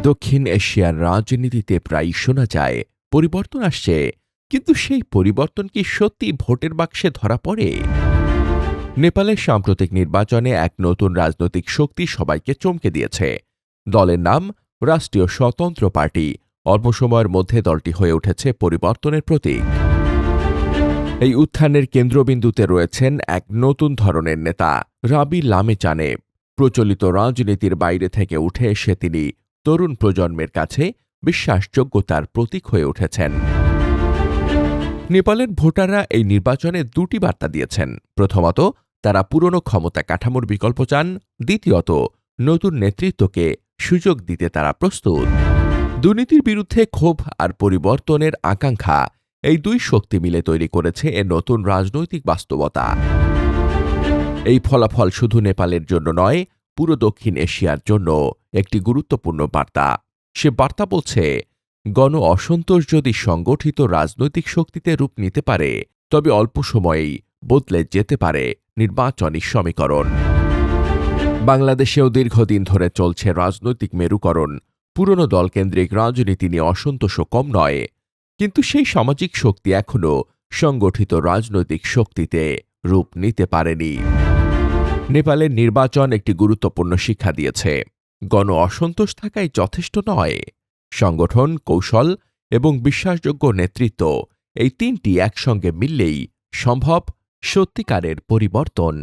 দক্ষিণ এশিয়ার রাজনীতিতে প্রায় শোনা যায় পরিবর্তন আসছে, কিন্তু সেই পরিবর্তন কি সত্যি ভোটের বাক্সে ধরা পড়ে? নেপালের সাম্প্রতিক নির্বাচনে এক নতুন রাজনৈতিক শক্তি সবাইকে চমকে দিয়েছে। দলের নাম রাষ্ট্রীয় স্বতন্ত্র পার্টি। অল্প সময়ের মধ্যে দলটি হয়ে উঠেছে পরিবর্তনের প্রতীক। এই উত্থানের কেন্দ্রবিন্দুতে রয়েছেন এক নতুন ধরনের নেতা, রাবি লামেচানে। প্রচলিত রাজনীতির বাইরে থেকে উঠে এসে তিনি তরুণ প্রজন্মের কাছে বিশ্বাসযোগ্যতার প্রতীক হয়ে উঠেছেন। নেপালের ভোটাররা এই নির্বাচনে দুটি বার্তা দিয়েছেন। প্রথমত, তারা পুরনো ক্ষমতা কাঠামোর বিকল্প চান। দ্বিতীয়ত, নতুন নেতৃত্বকে সুযোগ দিতে তারা প্রস্তুত। দুর্নীতির বিরুদ্ধে ক্ষোভ আর পরিবর্তনের আকাঙ্ক্ষা, এই দুই শক্তি মিলে তৈরি করেছে এ নতুন রাজনৈতিক বাস্তবতা। এই ফলাফল শুধু নেপালের জন্য নয়, পুরো দক্ষিণ এশিয়ার জন্য একটি গুরুত্বপূর্ণ বার্তা। সে বার্তা বলছে, গণ অসন্তোষ যদি সংগঠিত রাজনৈতিক শক্তিতে রূপ নিতে পারে, তবে অল্প সময়েই বদলে যেতে পারে নির্বাচনী সমীকরণ। বাংলাদেশেও দীর্ঘদিন ধরে চলছে রাজনৈতিক মেরুকরণ। পুরনো দলকেন্দ্রিক রাজনীতি নিয়ে অসন্তোষও কম নয়, কিন্তু সেই সামাজিক শক্তি এখনও সংগঠিত রাজনৈতিক শক্তিতে রূপ নিতে পারেনি। নেপালের নির্বাচন একটি গুরুত্বপূর্ণ শিক্ষা দিয়েছে। গণ অসন্তোষ থাকাই যথেষ্ট নয়। সংগঠন, কৌশল এবং বিশ্বাসযোগ্য নেতৃত্ব, এই তিনটি একসঙ্গে মিললেই সম্ভব সত্যিকারের পরিবর্তন।